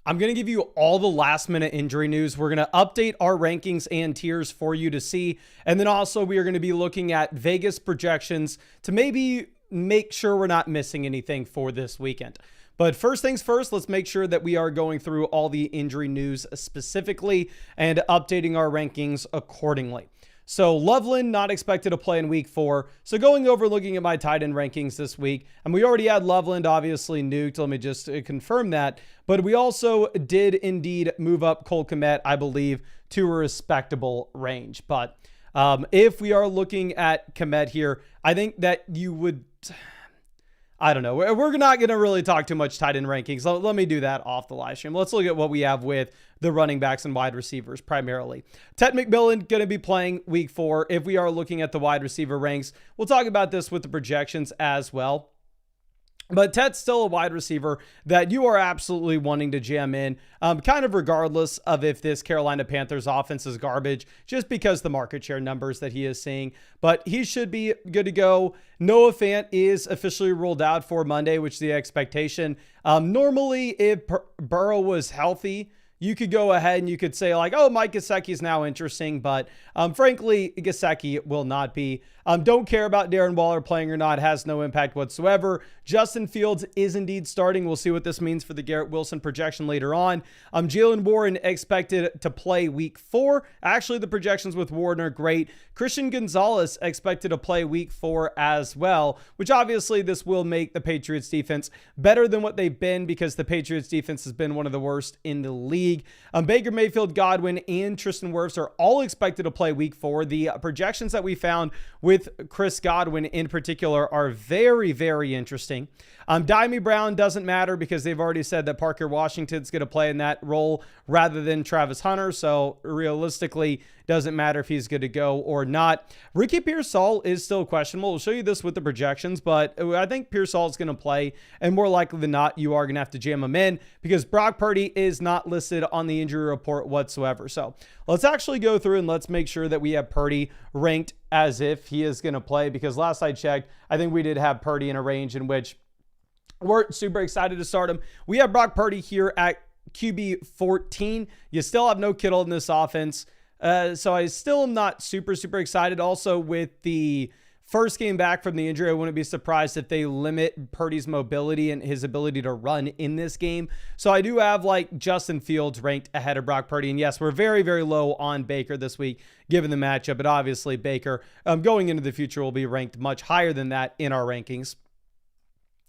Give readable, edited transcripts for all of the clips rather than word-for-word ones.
I'm going to give you all the last minute injury news. We're going to update our rankings and tiers for you to see. And then also we are going to be looking at Vegas projections to maybe make sure we're not missing anything for this weekend. But first things first, let's make sure that we are going through all the injury news specifically and updating our rankings accordingly. So Loveland not expected to play in week 4. So going over looking at my tight end rankings this week, and we already had Loveland obviously nuked. Let me just confirm that. But we also did indeed move up Cole Kmet, I believe, to a respectable range. But if we are looking at Kmet here, I think that you would... I don't know. We're not going to really talk too much tight end rankings. Let me do that off the live stream. Let's look at what we have with the running backs and wide receivers primarily. Ted McMillan going to be playing week 4. If we are looking at the wide receiver ranks, we'll talk about this with the projections as well. But Ted's still a wide receiver that you are absolutely wanting to jam in, kind of regardless of if this Carolina Panthers offense is garbage, just because the market share numbers that he is seeing. But he should be good to go. Noah Fant is officially ruled out for Monday, which is the expectation. Normally, if Burrow was healthy, you could go ahead and you could say like, oh, Mike Gesicki is now interesting. But frankly, Gesicki will not be. Don't care about Darren Waller playing or not. Has no impact whatsoever. Justin Fields is indeed starting. We'll see what this means for the Garrett Wilson projection later on. Jalen Warren expected to play week 4. Actually, the projections with Warren are great. Christian Gonzalez expected to play week 4 as well, which obviously this will make the Patriots defense better than what they've been because the Patriots defense has been one of the worst in the league. Baker Mayfield, Godwin, and Tristan Wirfs are all expected to play week 4. The projections that we found with Chris Godwin in particular are very, very interesting. Dimey Brown doesn't matter because they've already said that Parker Washington's going to play in that role rather than Travis Hunter. So realistically, doesn't matter if he's good to go or not. Ricky Pearsall is still questionable. We'll show you this with the projections, but I think Pearsall is going to play, and more likely than not, you are going to have to jam him in because Brock Purdy is not listed on the injury report whatsoever. So let's actually go through and let's make sure that we have Purdy ranked as if he is going to play, because last I checked, I think we did have Purdy in a range in which we're super excited to start him. We have Brock Purdy here at QB 14. You still have no Kittle in this offense. So I still am not super excited. Also, with the first game back from the injury, I wouldn't be surprised if they limit Purdy's mobility and his ability to run in this game. So I do have like Justin Fields ranked ahead of Brock Purdy. And yes, we're very, very low on Baker this week, given the matchup. But obviously Baker going into the future will be ranked much higher than that in our rankings.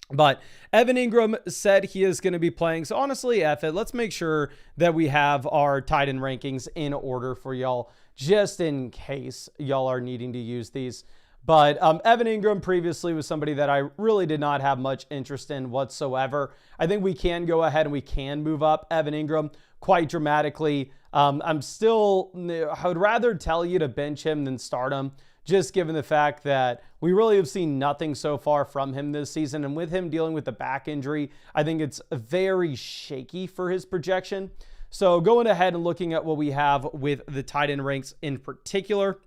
But Evan Ingram said he is going to be playing. So honestly, F it. Let's make sure that we have our tight end rankings in order for y'all, just in case y'all are needing to use these. But Evan Ingram previously was somebody that I really did not have much interest in whatsoever. I think we can go ahead and we can move up Evan Ingram quite dramatically. I would rather tell you to bench him than start him, just given the fact that we really have seen nothing so far from him this season. And with him dealing with the back injury, I think it's very shaky for his projection. So going ahead and looking at what we have with the tight end ranks in particular,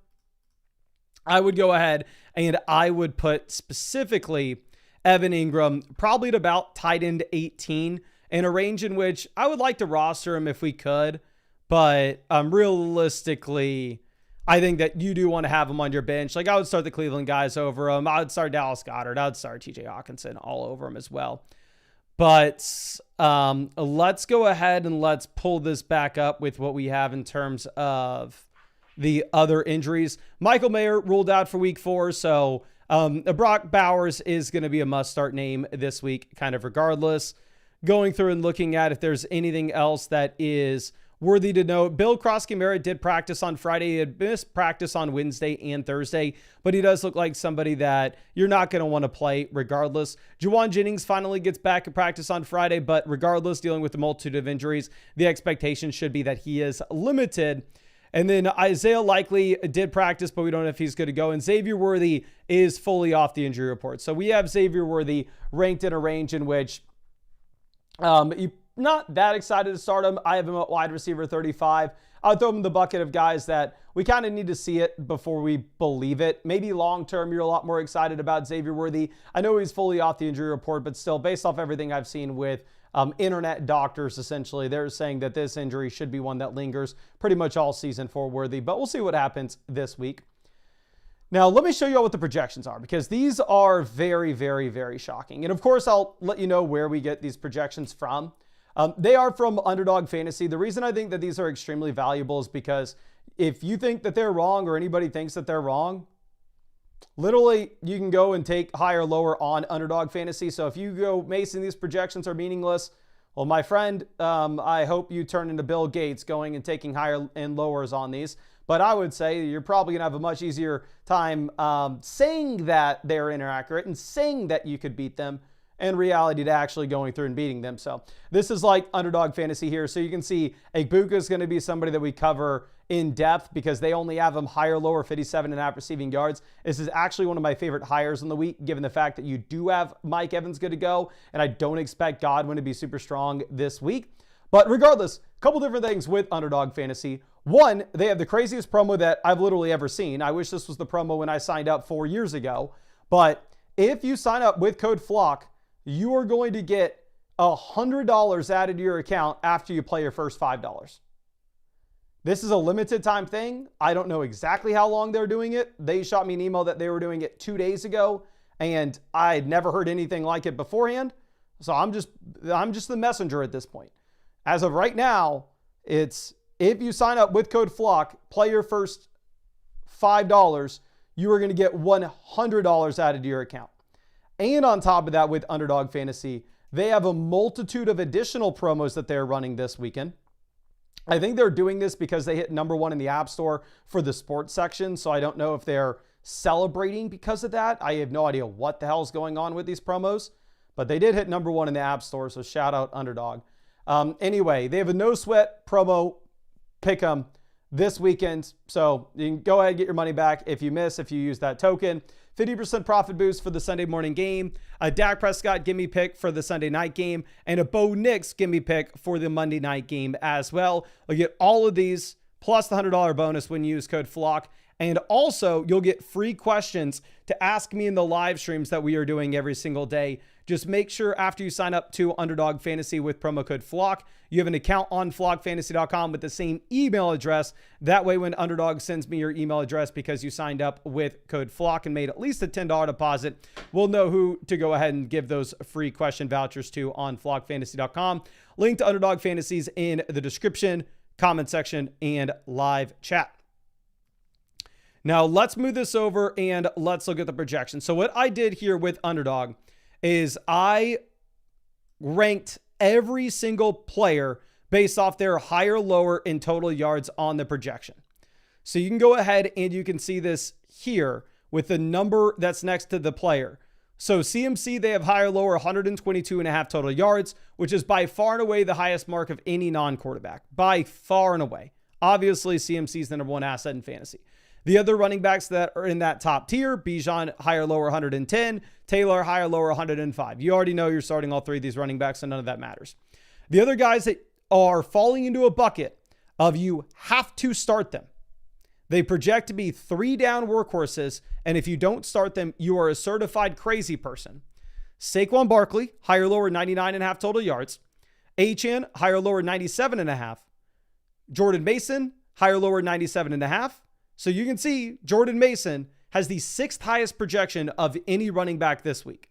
I would go ahead and I would put specifically Evan Ingram probably at about tight end 18 in a range in which I would like to roster him if we could. But realistically, I think that you do want to have him on your bench. Like I would start the Cleveland guys over him. I would start Dallas Goedert. I would start TJ Hawkinson all over him as well. But let's go ahead and let's pull this back up with what we have in terms of the other injuries. Michael Mayer ruled out for week 4. So Brock Bowers is going to be a must start name this week, kind of regardless. Going through and looking at if there's anything else that is worthy to note. Bill Krosky-Merritt did practice on Friday. He had missed practice on Wednesday and Thursday, but he does look like somebody that you're not going to want to play regardless. Juwan Jennings finally gets back at practice on Friday, but regardless, dealing with the multitude of injuries, the expectation should be that he is limited. And then Isaiah Likely did practice, but we don't know if he's good to go. And Xavier Worthy is fully off the injury report. So we have Xavier Worthy ranked in a range in which you not that excited to start him. I have him at wide receiver 35. I would throw him in the bucket of guys that we kind of need to see it before we believe it. Maybe long-term, you're a lot more excited about Xavier Worthy. I know he's fully off the injury report, but still, based off everything I've seen with internet doctors, essentially. They're saying that this injury should be one that lingers pretty much all season for Worthy, but we'll see what happens this week. Now, let me show you all what the projections are, because these are very, very, very shocking. And of course, I'll let you know where we get these projections from. They are from Underdog Fantasy. The reason I think that these are extremely valuable is because if you think that they're wrong, or anybody thinks that they're wrong, literally you can go and take higher, lower on Underdog Fantasy. So if you go, Mason, these projections are meaningless. Well, my friend, I hope you turn into Bill Gates going and taking higher and lowers on these. But I would say you're probably going to have a much easier time saying that they're inaccurate and saying that you could beat them, in reality to actually going through and beating them. So this is like Underdog Fantasy here. So you can see Egbuka is going to be somebody that we cover in depth because they only have them higher, lower, 57.5 receiving yards. This is actually one of my favorite hires in the week, given the fact that you do have Mike Evans good to go, and I don't expect Godwin to be super strong this week. But regardless, a couple different things with Underdog Fantasy. One, they have the craziest promo that I've literally ever seen. I wish this was the promo when I signed up 4 years ago. But if you sign up with code FLOCK, you are going to get $100 added to your account after you play your first $5. This is a limited time thing. I don't know exactly how long they're doing it. They shot me an email that they were doing it 2 days ago, and I'd never heard anything like it beforehand. So I'm just the messenger at this point. As of right now, it's if you sign up with code FLOCK, play your first $5, you are going to get $100 added to your account. And on top of that, with Underdog Fantasy, they have a multitude of additional promos that they're running this weekend. I think they're doing this because they hit #1 in the App Store for the sports section. So I don't know if they're celebrating because of that. I have no idea what the hell is going on with these promos, but they did hit #1 in the App Store. So shout out Underdog. Anyway, they have a no sweat promo pick 'em this weekend. So you can go ahead and get your money back if you use that token. 50% profit boost for the Sunday morning game, a Dak Prescott gimme pick for the Sunday night game, and a Bo Nix gimme pick for the Monday night game as well. You'll get all of these plus the $100 bonus when you use code FLOCK. And also, you'll get free questions to ask me in the live streams that we are doing every single day. Just make sure after you sign up to Underdog Fantasy with promo code FLOCK, you have an account on flockfantasy.com with the same email address. That way, when Underdog sends me your email address because you signed up with code FLOCK and made at least a $10 deposit, we'll know who to go ahead and give those free question vouchers to on flockfantasy.com. Link to Underdog Fantasies in the description, comment section, and live chat. Now, let's move this over and let's look at the projection. So what I did here with Underdog is I ranked every single player based off their higher, lower, in total yards on the projection. So you can go ahead and you can see this here with the number that's next to the player. So CMC, they have higher, lower, 122.5 total yards, which is by far and away the highest mark of any non-quarterback. By far and away. Obviously, CMC is the #1 asset in fantasy. The other running backs that are in that top tier, Bijan, higher, lower, 110. Taylor, higher, lower, 105. You already know you're starting all three of these running backs, and none of that matters. The other guys that are falling into a bucket of you have to start them. They project to be 3-down workhorses, and if you don't start them, you are a certified crazy person. Saquon Barkley, higher, lower, 99.5 total yards. Achane, higher, lower, 97.5. Jordan Mason, higher, lower, 97.5. So you can see Jordan Mason has the 6th highest projection of any running back this week.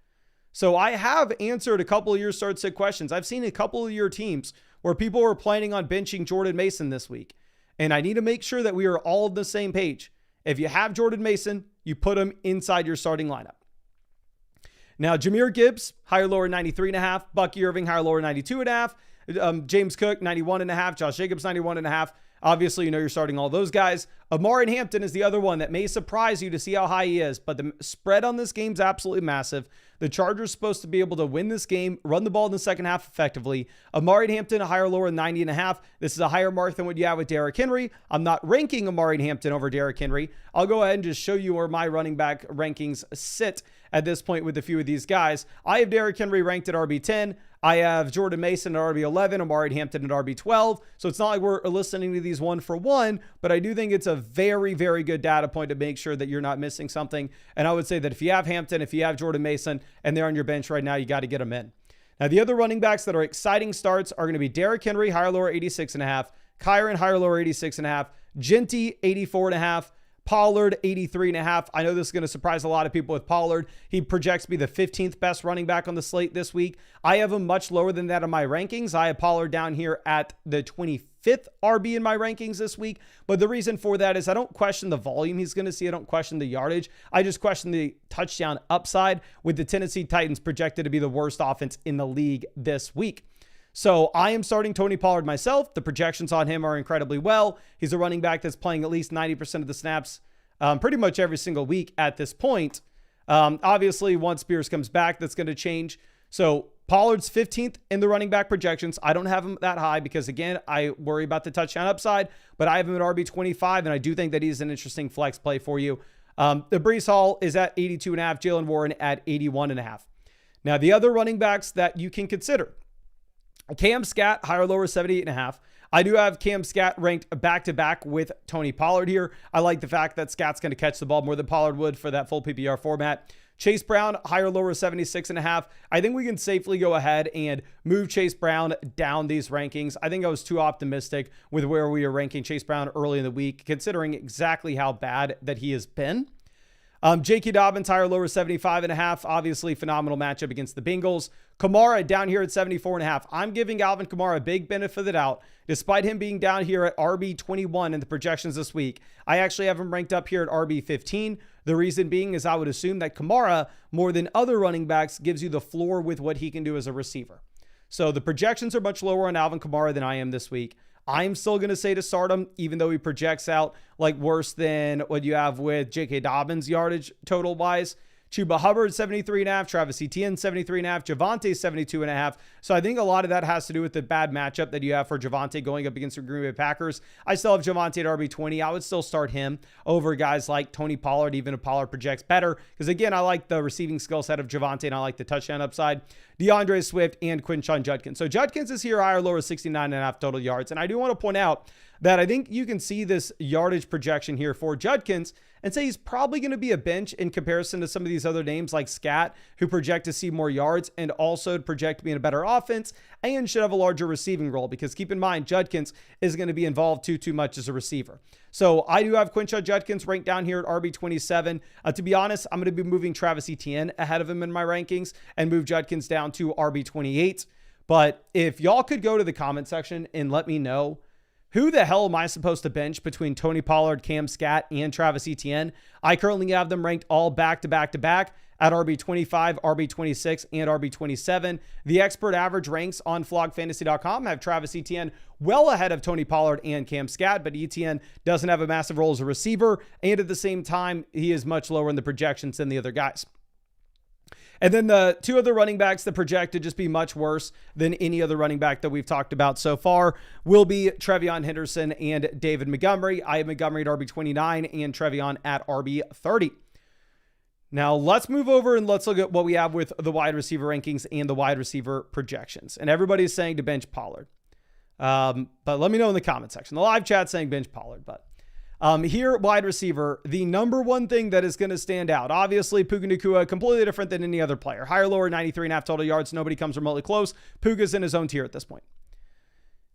So I have answered a couple of your start-sit questions. I've seen a couple of your teams where people were planning on benching Jordan Mason this week. And I need to make sure that we are all on the same page. If you have Jordan Mason, you put him inside your starting lineup. Now, Jahmyr Gibbs, higher, lower, 93.5. Bucky Irving, higher, lower, 92.5. James Cook, 91.5. Josh Jacobs, 91.5. Obviously, you know you're starting all those guys. Amari Hampton is the other one that may surprise you to see how high he is, but the spread on this game is absolutely massive. The Chargers supposed to be able to win this game, run the ball in the second half effectively. Amari Hampton, a higher, lower, 90.5. This is a higher mark than what you have with Derrick Henry. I'm not ranking Amari Hampton over Derrick Henry. I'll go ahead and just show you where my running back rankings sit at this point with a few of these guys. I have Derrick Henry ranked at RB10. I have Jordan Mason at RB11, Amari Hampton at RB12. So it's not like we're listening to these one for one, but I do think it's a very, very good data point to make sure that you're not missing something. And I would say that if you have Hampton, if you have Jordan Mason, and they're on your bench right now, you got to get them in. Now, the other running backs that are exciting starts are going to be Derrick Henry, higher lower 86.5, Kyron, higher lower 86.5, Genty, 84.5, Pollard, 83.5. I know this is going to surprise a lot of people with Pollard. He projects to be the 15th best running back on the slate this week. I have him much lower than that in my rankings. I have Pollard down here at the 25th RB in my rankings this week. But the reason for that is I don't question the volume he's going to see. I don't question the yardage. I just question the touchdown upside, with the Tennessee Titans projected to be the worst offense in the league this week. So I am starting Tony Pollard myself. The projections on him are incredibly well. He's a running back that's playing at least 90% of the snaps pretty much every single week at this point. Obviously, once Spears comes back, that's going to change. So Pollard's 15th in the running back projections. I don't have him that high because, again, I worry about the touchdown upside, but I have him at RB25, and I do think that he's an interesting flex play for you. The Breece Hall is at 82.5, Jaylen Warren at 81.5. Now, the other running backs that you can consider: Cam Scat, higher lower 78.5. I do have Cam Scat ranked back-to-back with Tony Pollard here. I like the fact that Scat's going to catch the ball more than Pollard would for that full PPR format. Chase Brown, higher lower 76.5. I think we can safely go ahead and move Chase Brown down these rankings. I think I was too optimistic with where we were ranking Chase Brown early in the week, considering exactly how bad that he has been. J.K. Dobbins, higher lower 75.5. Obviously, phenomenal matchup against the Bengals. Kamara down here at 74.5. I'm giving Alvin Kamara a big benefit of the doubt. Despite him being down here at RB21 in the projections this week, I actually have him ranked up here at RB15. The reason being is I would assume that Kamara, more than other running backs, gives you the floor with what he can do as a receiver. So the projections are much lower on Alvin Kamara than I am this week. I'm still going to say to start him, even though he projects out like worse than what you have with J.K. Dobbins yardage total wise. Chuba Hubbard, 73.5, Travis Etienne, 73.5, Javonte, 72.5. So I think a lot of that has to do with the bad matchup that you have for Javonte going up against the Green Bay Packers. I still have Javonte at RB20. I would still start him over guys like Tony Pollard, even if Pollard projects better. Because again, I like the receiving skill set of Javonte, and I like the touchdown upside. DeAndre Swift and Quinshon Judkins. So Judkins is here higher, lower 69.5 total yards. And I do want to point out that I think you can see this yardage projection here for Judkins and say he's probably going to be a bench in comparison to some of these other names like Scat, who project to see more yards and also project to be in a better offense and should have a larger receiving role, because keep in mind, Judkins is going to be involved too much as a receiver. So I do have Quinshon Judkins ranked down here at RB27. To be honest, I'm going to be moving Travis Etienne ahead of him in my rankings and move Judkins down to RB28. But if y'all could go to the comment section and let me know, who the hell am I supposed to bench between Tony Pollard, Cam Scat, and Travis Etienne? I currently have them ranked all back-to-back at RB25, RB26, and RB27. The expert average ranks on flogfantasy.com have Travis Etienne well ahead of Tony Pollard and Cam Scat, but Etienne doesn't have a massive role as a receiver, and at the same time, he is much lower in the projections than the other guys. And then the two other running backs that project to just be much worse than any other running back that we've talked about so far will be Trevion Henderson and David Montgomery. I have Montgomery at RB29 and Trevion at RB30. Now let's move over and let's look at what we have with the wide receiver rankings and the wide receiver projections. And everybody's saying to bench Pollard. But let me know in the comment section. The live chat saying bench Pollard, but here, wide receiver, the number one thing that is going to stand out, obviously, Puka Nacua, completely different than any other player. Higher, lower, 93.5 total yards. Nobody comes remotely close. Puka's in his own tier at this point.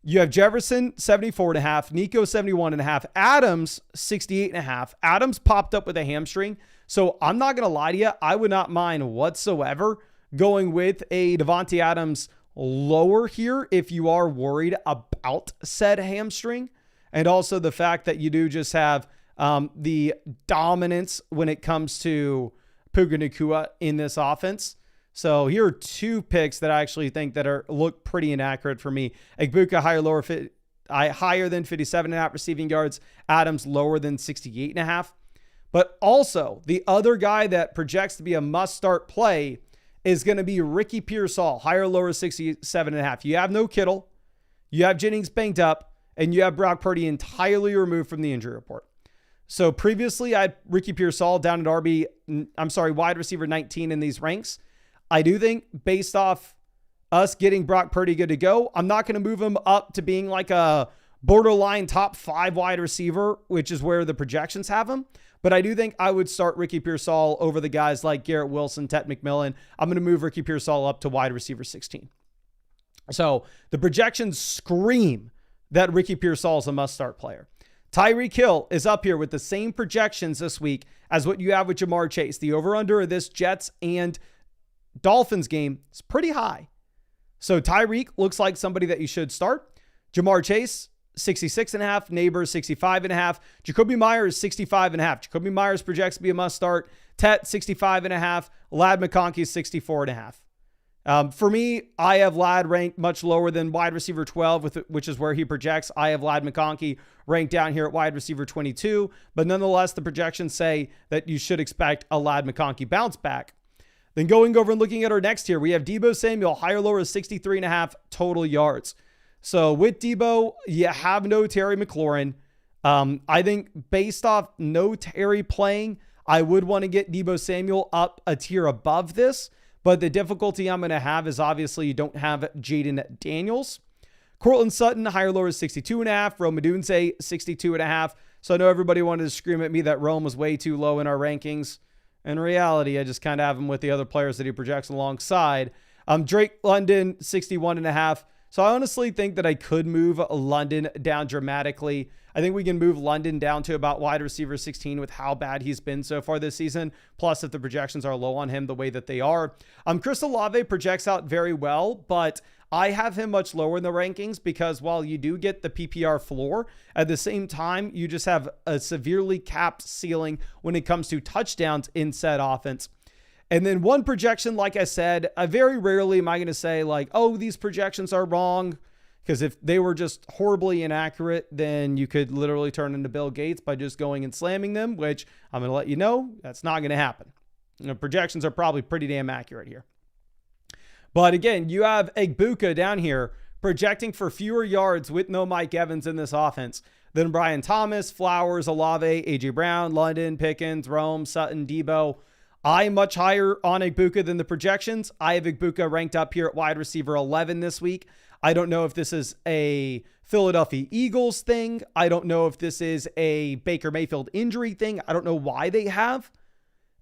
You have Jefferson, 74.5, Nico, 71.5, Adams, 68.5. Adams popped up with a hamstring. So I'm not going to lie to you. I would not mind whatsoever going with a Devontae Adams lower here if you are worried about said hamstring. And also the fact that you do just have the dominance when it comes to Puka Nacua in this offense. So here are two picks that I actually think that look pretty inaccurate for me. Egbuka higher than 57.5 receiving yards. Adams lower than 68.5. But also the other guy that projects to be a must-start play is going to be Ricky Pearsall, higher, lower 67.5. You have no Kittle. You have Jennings banked up. And you have Brock Purdy entirely removed from the injury report. So previously, I had Ricky Pearsall down at wide receiver 19 in these ranks. I do think based off us getting Brock Purdy good to go, I'm not going to move him up to being like a borderline top 5 wide receiver, which is where the projections have him. but I do think I would start Ricky Pearsall over the guys like Garrett Wilson, Tet McMillan. I'm going to move Ricky Pearsall up to wide receiver 16. So the projections scream that Ricky Pearsall is a must-start player. Tyreek Hill is up here with the same projections this week as what you have with Jamar Chase. The over-under of this Jets and Dolphins game is pretty high. So Tyreek looks like somebody that you should start. Jamar Chase, 66.5. Neighbors, 65.5. Jacoby Myers, 65.5. Jacoby Myers projects to be a must-start. Tet, 65.5. Ladd McConkey, 64.5. For me, I have Ladd ranked much lower than wide receiver 12, which is where he projects. I have Ladd McConkey ranked down here at wide receiver 22, but nonetheless, the projections say that you should expect a Ladd McConkey bounce back. Then going over and looking at our next tier, we have Deebo Samuel, higher lower is 63.5 total yards. So with Deebo, you have no Terry McLaurin. I think based off no Terry playing, I would want to get Deebo Samuel up a tier above this. But the difficulty I'm going to have is obviously you don't have Jaden Daniels. Cortland Sutton, higher lower is 62.5. Rome Odunze, 62.5. So I know everybody wanted to scream at me that Rome was way too low in our rankings. In reality, I just kind of have him with the other players that he projects alongside. Drake London, 61.5. So I honestly think that I could move London down dramatically. I think we can move London down to about wide receiver 16 with how bad he's been so far this season. Plus, if the projections are low on him the way that they are. Chris Olave projects out very well, but I have him much lower in the rankings because while you do get the PPR floor, at the same time, you just have a severely capped ceiling when it comes to touchdowns in said offense. And then one projection, like I said, very rarely am I going to say like, oh, these projections are wrong. Because if they were just horribly inaccurate, then you could literally turn into Bill Gates by just going and slamming them, which I'm going to let you know, that's not going to happen. Projections are probably pretty damn accurate here. But again, you have Egbuka down here projecting for fewer yards with no Mike Evans in this offense than Brian Thomas, Flowers, Olave, A.J. Brown, London, Pickens, Rome, Sutton, Debo. I'm much higher on Egbuka than the projections. I have Egbuka ranked up here at wide receiver 11 this week. I don't know if this is a Philadelphia Eagles thing. I don't know if this is a Baker Mayfield injury thing. I don't know why they have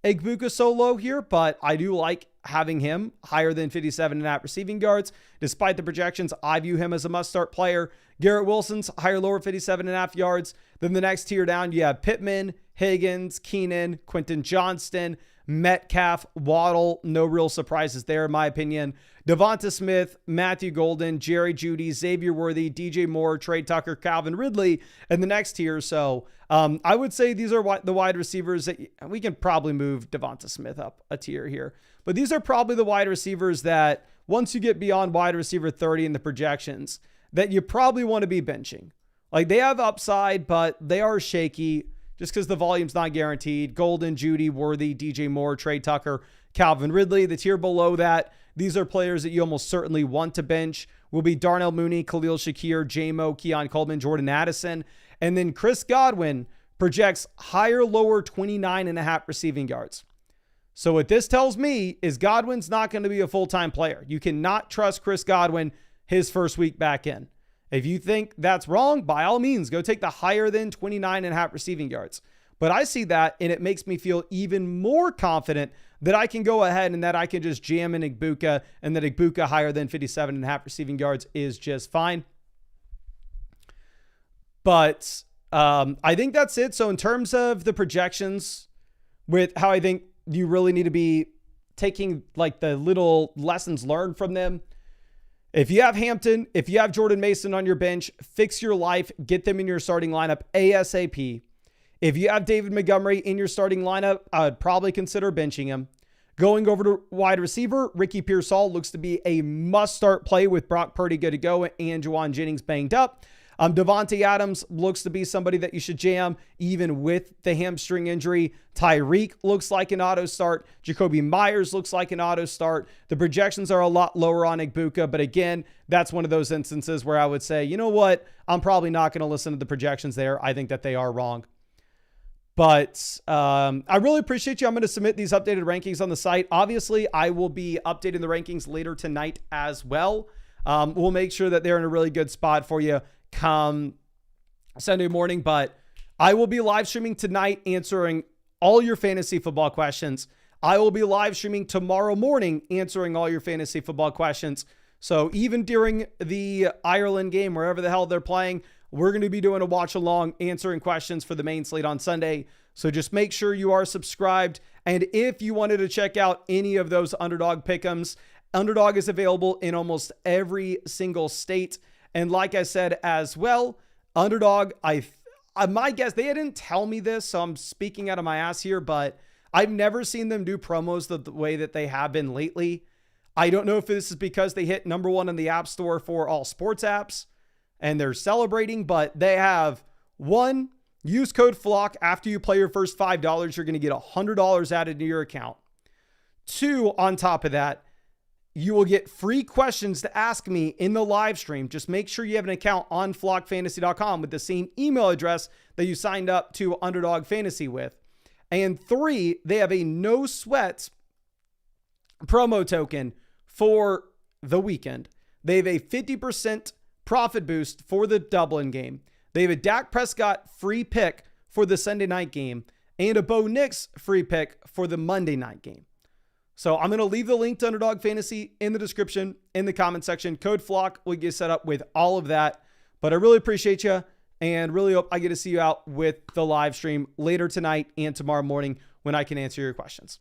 Egbuka so low here, but I do like having him higher than 57.5 receiving yards. Despite the projections, I view him as a must-start player. Garrett Wilson's higher lower 57.5 yards. Then the next tier down, you have Pittman, Higgins, Keenan, Quentin Johnston, Metcalf, Waddle. No real surprises there, in my opinion. Devonta Smith, Matthew Golden, Jerry Jeudy, Xavier Worthy, DJ Moore, Trey Tucker, Calvin Ridley, and the next tier. So I would say these are the wide receivers that we can probably move Devonta Smith up a tier here. But these are probably the wide receivers that once you get beyond wide receiver 30 in the projections, that you probably want to be benching. Like they have upside, but they are shaky just because the volume's not guaranteed. Golden, Jeudy, Worthy, DJ Moore, Trey Tucker, Calvin Ridley. The tier below that, these are players that you almost certainly want to bench. Will be Darnell Mooney, Khalil Shakir, J-Mo, Keon Coleman, Jordan Addison. And then Chris Godwin projects higher, lower 29.5 receiving yards. So what this tells me is Godwin's not going to be a full-time player. You cannot trust Chris Godwin his first week back in. If you think that's wrong, by all means, go take the higher than 29.5 receiving yards. But I see that, and it makes me feel even more confident that I can go ahead and that I can just jam in Egbuka, and that Egbuka higher than 57.5 receiving yards is just fine. But I think that's it. So in terms of the projections, with how I think you really need to be taking like the little lessons learned from them. If you have Hampton, if you have Jordan Mason on your bench, fix your life, get them in your starting lineup ASAP. If you have David Montgomery in your starting lineup, I would probably consider benching him. Going over to wide receiver, Ricky Pearsall looks to be a must-start play with Brock Purdy good to go and Juwan Jennings banged up. Devontae Adams looks to be somebody that you should jam even with the hamstring injury. Tyreek looks like an auto start. Jacoby Myers looks like an auto start. The projections are a lot lower on Egbuka, but again, that's one of those instances where I would say, you know what? I'm probably not going to listen to the projections there. I think that they are wrong. But I really appreciate you. I'm going to submit these updated rankings on the site. Obviously, I will be updating the rankings later tonight as well. We'll make sure that they're in a really good spot for you come Sunday morning, but I will be live streaming tonight answering all your fantasy football questions. I will be live streaming tomorrow morning answering all your fantasy football questions. So even during the Ireland game, wherever the hell they're playing, we're going to be doing a watch along, answering questions for the main slate on Sunday. So just make sure you are subscribed. And if you wanted to check out any of those Underdog pick'ems, Underdog is available in almost every single state. And like I said as well, Underdog, my guess, they didn't tell me this, so I'm speaking out of my ass here, but I've never seen them do promos the way that they have been lately. I don't know if this is because they hit #1 in the App Store for all sports apps and they're celebrating, but they have one, use code FLOCK. After you play your first $5, you're going to get $100 added to your account. 2, on top of that, you will get free questions to ask me in the live stream. Just make sure you have an account on flockfantasy.com with the same email address that you signed up to Underdog Fantasy with. And 3, they have a no sweat promo token for the weekend. They have a 50% profit boost for the Dublin game. They have a Dak Prescott free pick for the Sunday night game and a Bo Nix free pick for the Monday night game. So I'm going to leave the link to Underdog Fantasy in the description, in the comment section. Code FLOCK will get set up with all of that. But I really appreciate you and really hope I get to see you out with the live stream later tonight and tomorrow morning when I can answer your questions.